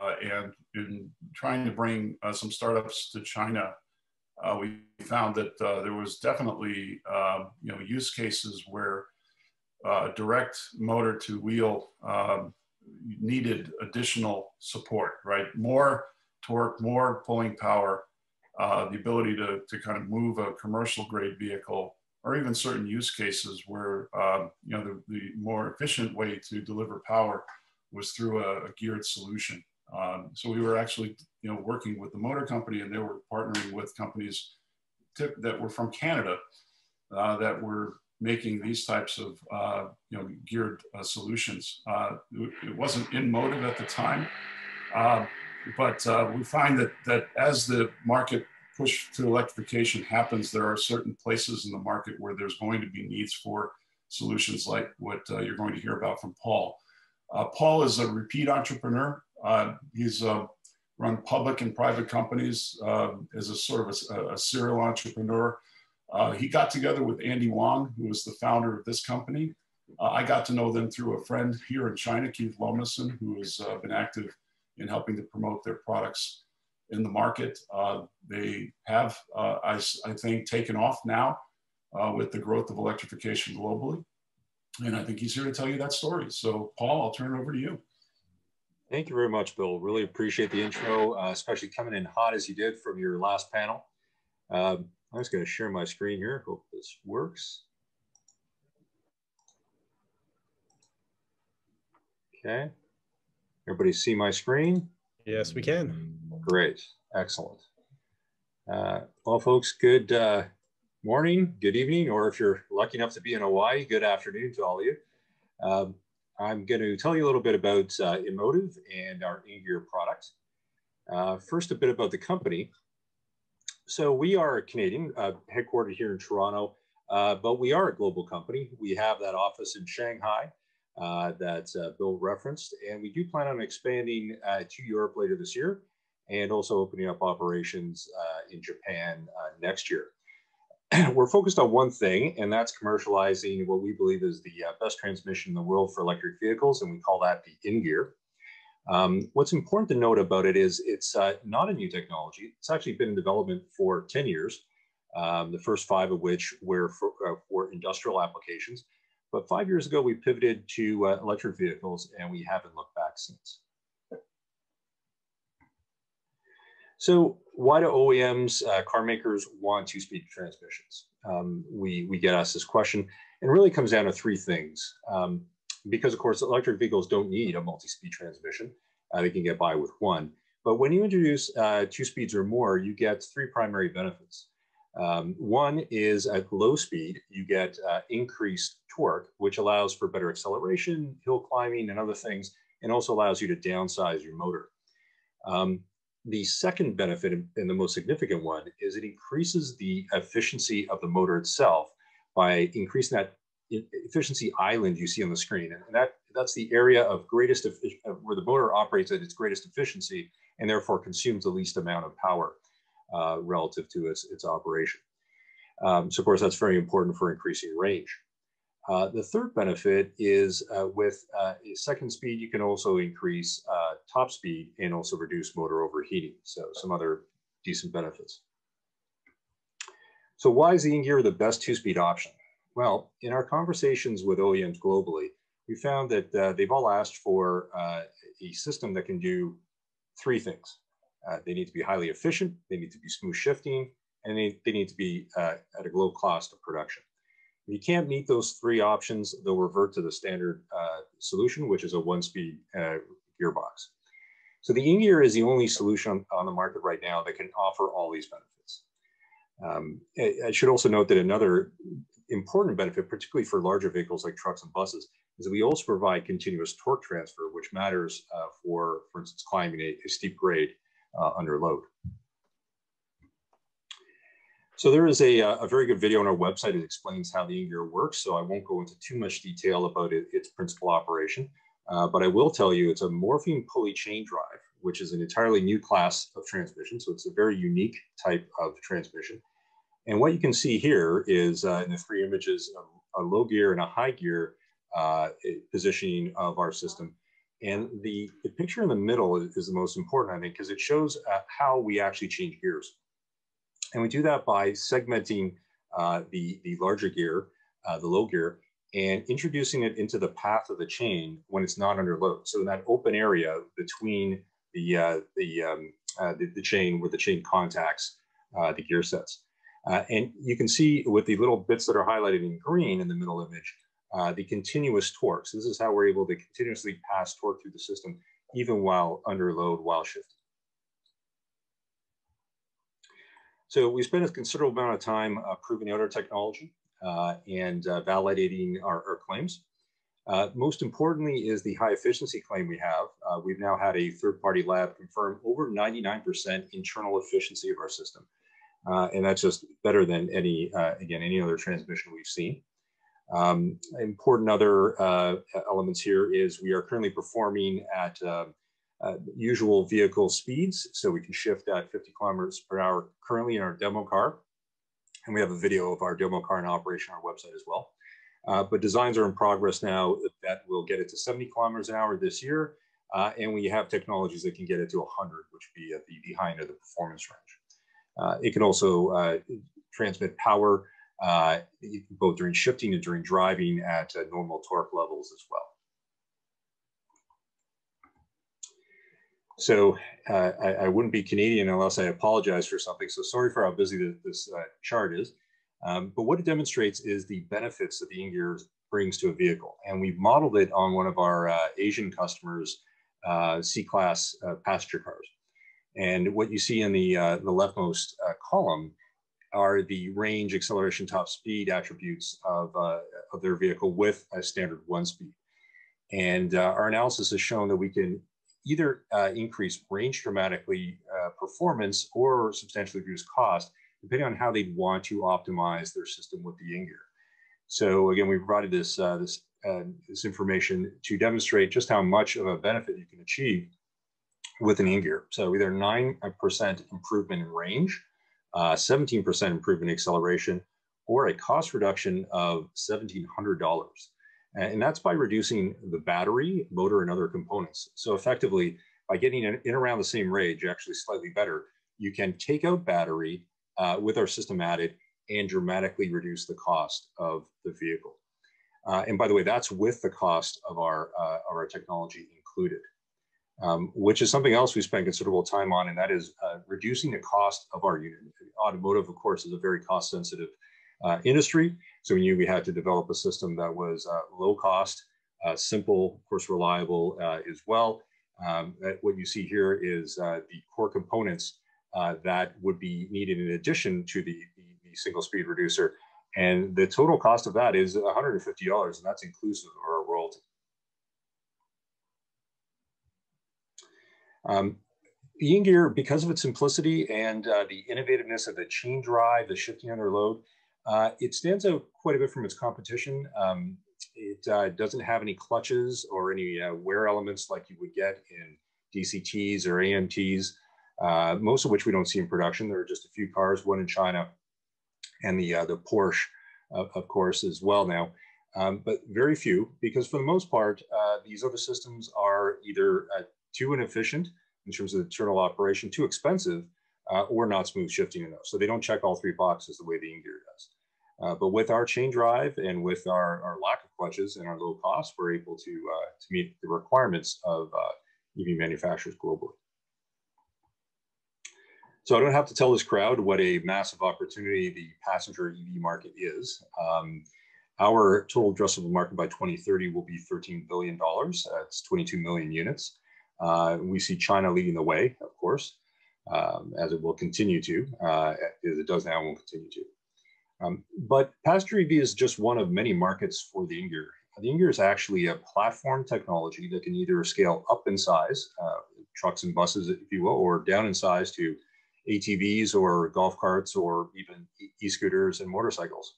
and in trying to bring some startups to China, we found that there was definitely use cases where direct motor to wheel needed additional support, right? More torque, more pulling power, the ability to kind of move a commercial grade vehicle, or even certain use cases where the more efficient way to deliver power was through a geared solution. So we were actually working with the motor company, and they were partnering with companies that were from Canada that were making these types of geared solutions. It wasn't Inmotive at the time, but we find that as the market push to electrification happens, there are certain places in the market where there's going to be needs for solutions like what you're going to hear about from Paul. Paul is a repeat entrepreneur. He's run public and private companies as a sort of a serial entrepreneur. He got together with Andy Wong, who was the founder of this company. I got to know them through a friend here in China, Keith Lomason, who has been active in helping to promote their products in the market. They have, I think, taken off now with the growth of electrification globally. And I think he's here to tell you that story. So Paul, I'll turn it over to you. Thank you very much, Bill. Really appreciate the intro, especially coming in hot as you did from your last panel. I'm just going to share my screen here. Hope this works. Okay. Everybody see my screen? Yes, we can. Great. Excellent. Well, folks, good morning, good evening, or if you're lucky enough to be in Hawaii, good afternoon to all of you. I'm going to tell you a little bit about Inmotive and our Ingear product. First, a bit about the company. So we are Canadian, headquartered here in Toronto, but we are a global company. We have that office in Shanghai that Bill referenced, and we do plan on expanding to Europe later this year, and also opening up operations in Japan next year. We're focused on one thing, and that's commercializing what we believe is the best transmission in the world for electric vehicles, and we call that the Ingear. What's important to note about it is it's not a new technology. It's actually been in development for 10 years, the first 5 of which were for industrial applications. But 5 years ago, we pivoted to electric vehicles, and we haven't looked back since. So why do OEMs, car makers, want 2-speed transmissions? We get asked this question, and it really comes down to 3 things. Because, of course, electric vehicles don't need a multi-speed transmission. They can get by with 1. But when you introduce 2 speeds or more, you get 3 primary benefits. One is at low speed, you get increased torque, which allows for better acceleration, hill climbing, and other things, and also allows you to downsize your motor. The second benefit, and the most significant one, is it increases the efficiency of the motor itself by increasing that efficiency island you see on the screen. And that's the area of greatest where the motor operates at its greatest efficiency, and therefore consumes the least amount of power relative to its operation. So of course, that's very important for increasing range. The third benefit is with a second speed, you can also increase top speed and also reduce motor overheating. So some other decent benefits. So why is the Ingear the best 2-speed option? Well, in our conversations with OEMs globally, we found that they've all asked for a system that can do 3 things. They need to be highly efficient, they need to be smooth shifting, and they need to be at a low cost of production. If you can't meet those 3 options, they'll revert to the standard solution, which is a 1-speed gearbox. So the Ingear is the only solution on the market right now that can offer all these benefits. I should also note that another important benefit, particularly for larger vehicles like trucks and buses, is that we also provide continuous torque transfer, which matters for instance, climbing a steep grade under load. So there is a very good video on our website that explains how the Ingear works, so I won't go into too much detail about its principal operation, but I will tell you it's a morphine pulley chain drive, which is an entirely new class of transmission, so it's a very unique type of transmission. And what you can see here is in the 3 images, a low gear and a high gear positioning of our system. And the picture in the middle is the most important, I think, because it shows how we actually change gears. And we do that by segmenting the larger gear, the low gear, and introducing it into the path of the chain when it's not under load. So in that open area between the chain where the chain contacts the gear sets. And you can see with the little bits that are highlighted in green in the middle image, the continuous torque. So this is how we're able to continuously pass torque through the system, even while under load, while shifting. So we spent a considerable amount of time proving out our technology and validating our claims. Most importantly is the high efficiency claim we have. We've now had a third-party lab confirm over 99% internal efficiency of our system. And that's just better than any other transmission we've seen. Important other elements here is we are currently performing at usual vehicle speeds, so we can shift at 50 kilometers per hour currently in our demo car. And we have a video of our demo car in operation on our website as well. But designs are in progress now that will get it to 70 kilometers an hour this year. And we have technologies that can get it to 100, which would be at the high end of the performance range. It can also transmit power both during shifting and during driving at normal torque levels as well. So I wouldn't be Canadian unless I apologize for something. So sorry for how busy this chart is. But what it demonstrates is the benefits that the Ingear brings to a vehicle. And we've modeled it on one of our Asian customers' C-Class passenger cars. And what you see in the leftmost column are the range, acceleration, top speed attributes of their vehicle with a standard 1-speed. And our analysis has shown that we can either increase range dramatically, performance, or substantially reduce cost, depending on how they'd want to optimize their system with the Ingear. So again, we provided this information to demonstrate just how much of a benefit you can achieve with an Ingear. So either 9% improvement in range, 17% improvement in acceleration, or a cost reduction of $1,700. And that's by reducing the battery, motor, and other components. So effectively, by getting in around the same range, actually slightly better, you can take out battery with our system added and dramatically reduce the cost of the vehicle. And by the way, that's with the cost of our technology included, which is something else we spend considerable time on, and that is reducing the cost of our unit. Automotive, of course, is a very cost-sensitive industry. So we knew we had to develop a system that was low cost, simple, of course, reliable as well. What you see here is the core components that would be needed in addition to the single speed reducer. And the total cost of that is $150, and that's inclusive of our royalty. The Ingear, because of its simplicity and the innovativeness of the chain drive, the shifting under load, it stands out quite a bit from its competition. It doesn't have any clutches or any wear elements like you would get in DCTs or AMTs, most of which we don't see in production. There are just a few cars, one in China, and the Porsche, of course, as well now. But very few, because for the most part, these other systems are either too inefficient in terms of internal operation, too expensive, or not smooth shifting enough. So they don't check all three boxes the way the Ingear does. But with our chain drive and with our lack of clutches and our low cost, we're able to meet the requirements of EV manufacturers globally. So I don't have to tell this crowd what a massive opportunity the passenger EV market is. Our total addressable market by 2030 will be $13 billion. That's 22 million units. We see China leading the way, of course, as it will continue to, as it does now and will continue to. But passenger EV is just one of many markets for the Ingear. The Ingear is actually a platform technology that can either scale up in size, trucks and buses, if you will, or down in size to ATVs or golf carts or even e-scooters and motorcycles,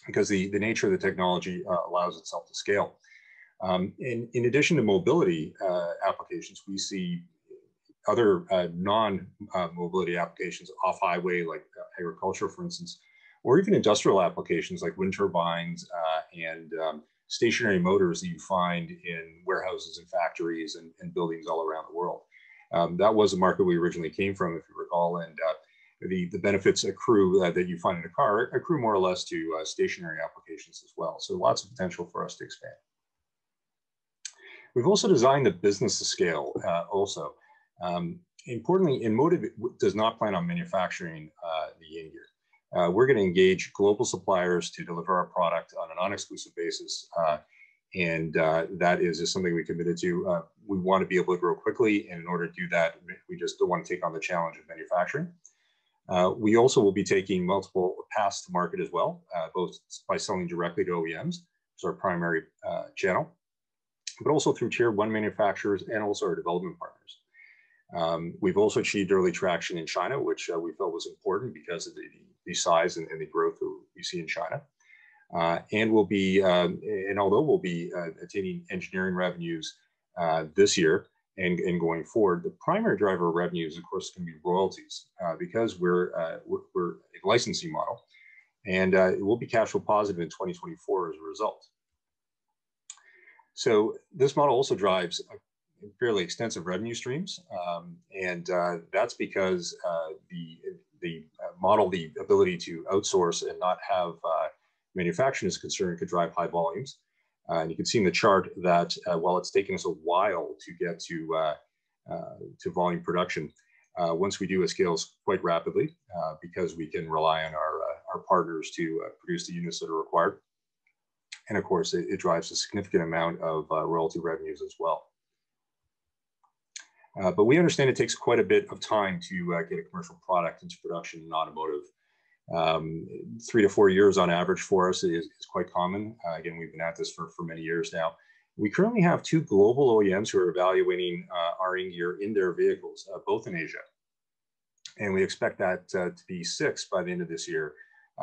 because the nature of the technology allows itself to scale. In addition to mobility applications, we see other non-mobility applications off-highway, like agriculture, for instance, or even industrial applications like wind turbines and stationary motors that you find in warehouses and factories and buildings all around the world. That was a market we originally came from, if you recall, and the benefits accrue that you find in a car accrue more or less to stationary applications as well. So lots of potential for us to expand. We've also designed the business to scale also. Importantly, Inmotive does not plan on manufacturing the Ingear. We're going to engage global suppliers to deliver our product on a non-exclusive basis. And that is just something we committed to. We want to be able to grow quickly. And in order to do that, we just don't want to take on the challenge of manufacturing. We also will be taking multiple paths to market as well, both by selling directly to OEMs, which is our primary channel, but also through tier one manufacturers and also our development partners. We've also achieved early traction in China, which we felt was important because of the size and the growth that we see in China. And we'll be, and although we'll be attaining engineering revenues this year and going forward, the primary driver of revenues, of course, can be royalties because we're a licensing model, and it will be cash flow positive in 2024 as a result. So this model also drives fairly extensive revenue streams, and that's because the model, the ability to outsource and not have manufacturing is concerned, could drive high volumes. And you can see in the chart that while it's taken us a while to get to volume production, once we do, it scales quite rapidly because we can rely on our partners to produce the units that are required. And of course, it drives a significant amount of royalty revenues as well. But we understand it takes quite a bit of time to get a commercial product into production in automotive. 3 to 4 years on average for us is quite common. Again, we've been at this for many years now. We currently have 2 global OEMs who are evaluating our Ingear in their vehicles, both in Asia. And we expect that to be 6 by the end of this year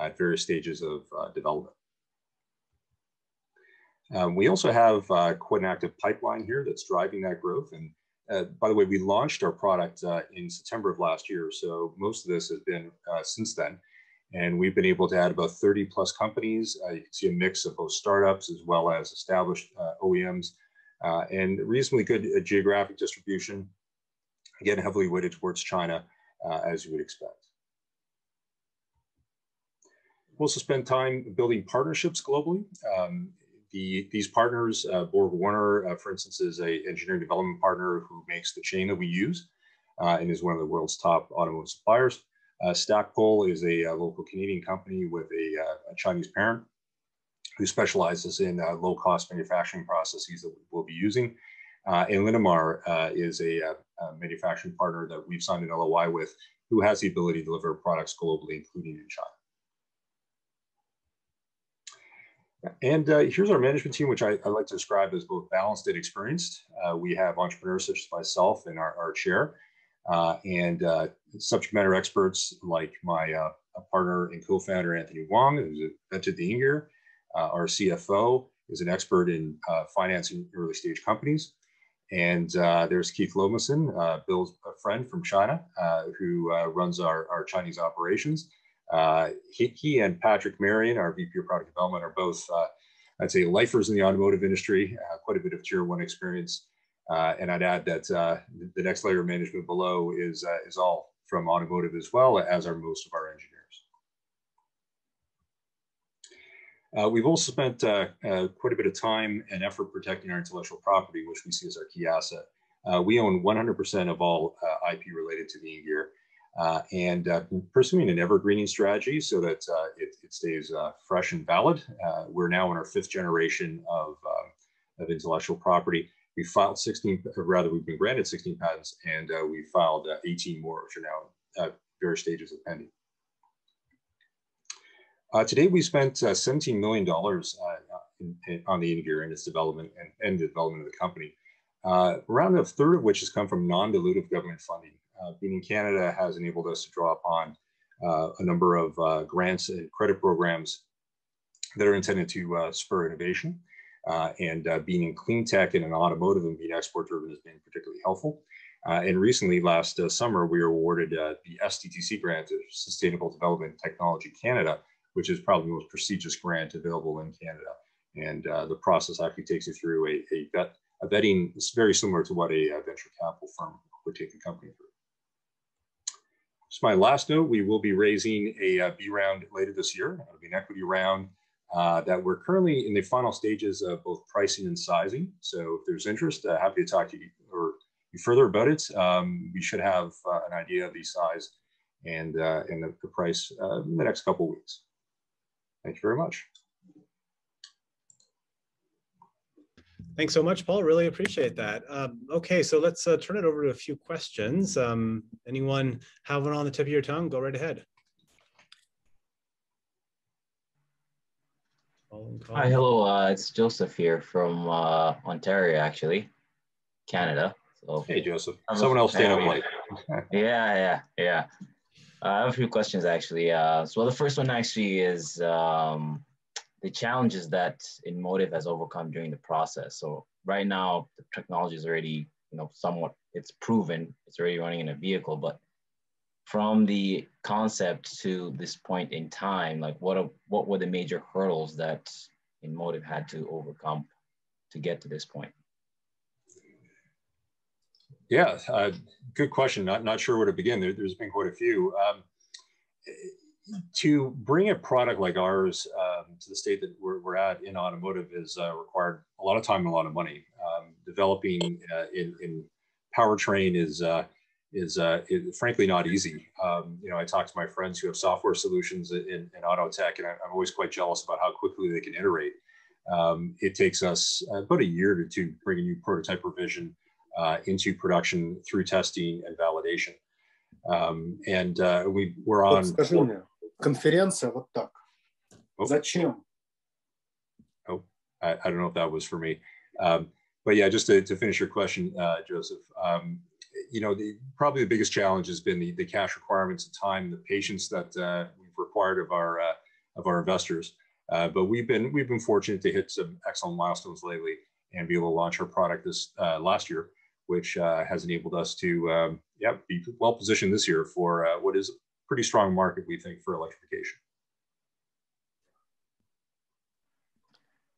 at various stages of development. We also have quite an active pipeline here that's driving that growth. And by the way, we launched our product in September of last year. So most of this has been since then. And we've been able to add about 30 plus companies. You can see a mix of both startups as well as established OEMs and reasonably good geographic distribution, again, heavily weighted towards China, as you would expect. We'll also spend time building partnerships globally. These partners, BorgWarner, for instance, is an engineering development partner who makes the chain that we use and is one of the world's top automotive suppliers. Stackpole is a local Canadian company with a Chinese parent who specializes in low-cost manufacturing processes that we'll be using. And Linamar is a manufacturing partner that we've signed an LOI with who has the ability to deliver products globally, including in China. And here's our management team, which I like to describe as both balanced and experienced. We have entrepreneurs such as myself and our chair, and subject matter experts like my partner and co-founder, Anthony Wong, who's invented the Ingear. Our CFO is an expert in financing early stage companies. And there's Keith Lomason, Bill's friend from China, who runs our Chinese operations. He and Patrick Marion, our VP of Product Development, are both, I'd say, lifers in the automotive industry, quite a bit of tier one experience. And I'd add that the next layer of management below is all from automotive as well, as are most of our engineers. We've also spent quite a bit of time and effort protecting our intellectual property, which we see as our key asset. We own 100% of all IP related to the Ingear, and pursuing an evergreening strategy so that it stays fresh and valid. We're now in our 5th generation of intellectual property. We filed 16, or rather, we've been granted 16 patents, and we filed 18 more, which are now at various stages of pending. Today, we spent $17 million on the Ingear and its development and the development of the company. Around a third of which has come from non-dilutive government funding. Being in Canada has enabled us to draw upon a number of grants and credit programs that are intended to spur innovation. And being in clean tech and in automotive and being export driven has been particularly helpful. And recently, last summer, we were awarded the STTC grant, Sustainable Development Technology Canada, which is probably the most prestigious grant available in Canada. And the process actually takes you through a vetting very similar to what a venture capital firm would take a company through. So my last note, we will be raising a B round later this year. It'll be an equity round that we're currently in the final stages of both pricing and sizing. So if there's interest, happy to talk to you or further about it. We should have an idea of the size and the price in the next couple of weeks. Thank you very much. Thanks so much, Paul. Really appreciate that. Okay, so let's turn it over to a few questions. Anyone have one on the tip of your tongue? Go right ahead. Hi, hello. It's Joseph here from Ontario, actually, Canada. So, hey, Joseph. Someone else staying up late. Yeah. I have a few questions, actually. So the first one actually is the challenges that Inmotive has overcome during the process. So right now, the technology is already, somewhat, it's proven, it's already running in a vehicle, but from the concept to this point in time, like what were the major hurdles that Inmotive had to overcome to get to this point? Yeah, good question. Not sure where to begin. There's been quite a few. To bring a product like ours to the state that we're at in automotive is required a lot of time and a lot of money. Developing in powertrain is frankly not easy. I talk to my friends who have software solutions in auto tech, and I'm always quite jealous about how quickly they can iterate. It takes us about a year to bring a new prototype revision into production through testing and validation. We're on... Скажи мне, конференция вот так. Зачем? Oh, I don't know if that was for me. But yeah, just to finish your question, Joseph, probably the biggest challenge has been the cash requirements, the time, the patience that we've required of our investors. But we've been fortunate to hit some excellent milestones lately and be able to launch our product this last year, which has enabled us to be well positioned this year for what is a pretty strong market, we think, for electrification.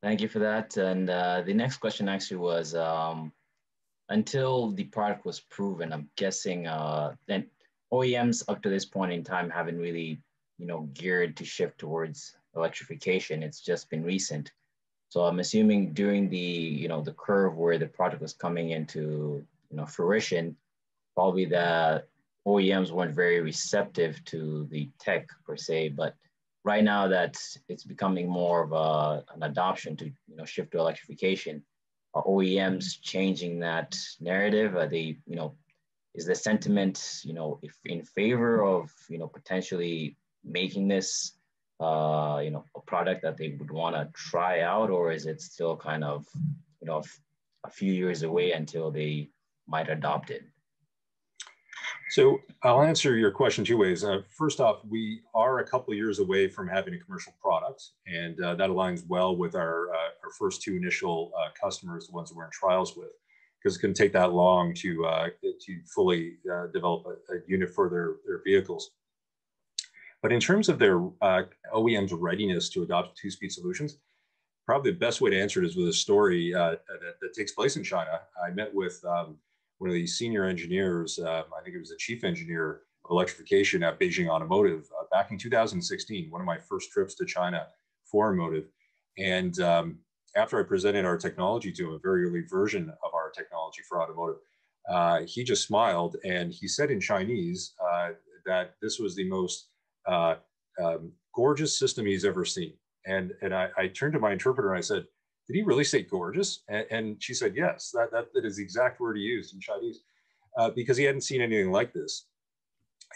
Thank you for that. And the next question actually was, until the product was proven, I'm guessing then OEMs up to this point in time haven't really, geared to shift towards electrification. It's just been recent. So I'm assuming during the, the curve where the product was coming into, fruition, probably the OEMs weren't very receptive to the tech per se, but right now that it's becoming more of an adoption to, shift to electrification, are OEMs changing that narrative? Are they, is the sentiment, if in favor of, potentially making this, a product that they would want to try out, or is it still kind of, a few years away until they might adopt it? So I'll answer your question two ways. First off, we are a couple of years away from having a commercial product, and that aligns well with our first two initial customers, the ones that we're in trials with, because it's going to take that long to fully develop a unit for their vehicles. But in terms of their OEM's readiness to adopt two-speed solutions, probably the best way to answer it is with a story that takes place in China. I met with one of the senior engineers, I think it was the chief engineer of electrification at Beijing Automotive back in 2016, one of my first trips to China for Inmotive. And after I presented our technology to him, a very early version of our technology for automotive, he just smiled and he said in Chinese that this was the most gorgeous system he's ever seen. And I turned to my interpreter and I said, "Did he really say gorgeous?" And she said, "Yes, that is the exact word he used in Chinese," because he hadn't seen anything like this.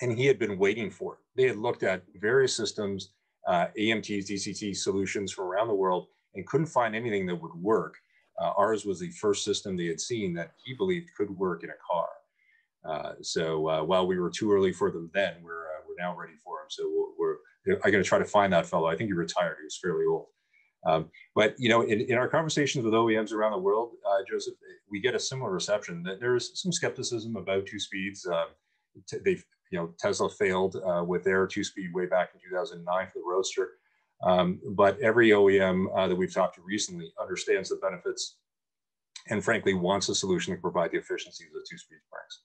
And he had been waiting for it. They had looked at various systems, AMTs, DCT solutions from around the world, and couldn't find anything that would work. Ours was the first system they had seen that he believed could work in a car. So while we were too early for them then, we're now ready for him. So I'm going to try to find that fellow. I think he retired. He was fairly old. But in our conversations with OEMs around the world, Joseph, we get a similar reception. That there is some skepticism about two speeds. Tesla failed with their two-speed way back in 2009 for the Roadster. But every OEM that we've talked to recently understands the benefits and frankly wants a solution to provide the efficiencies that two-speed brings.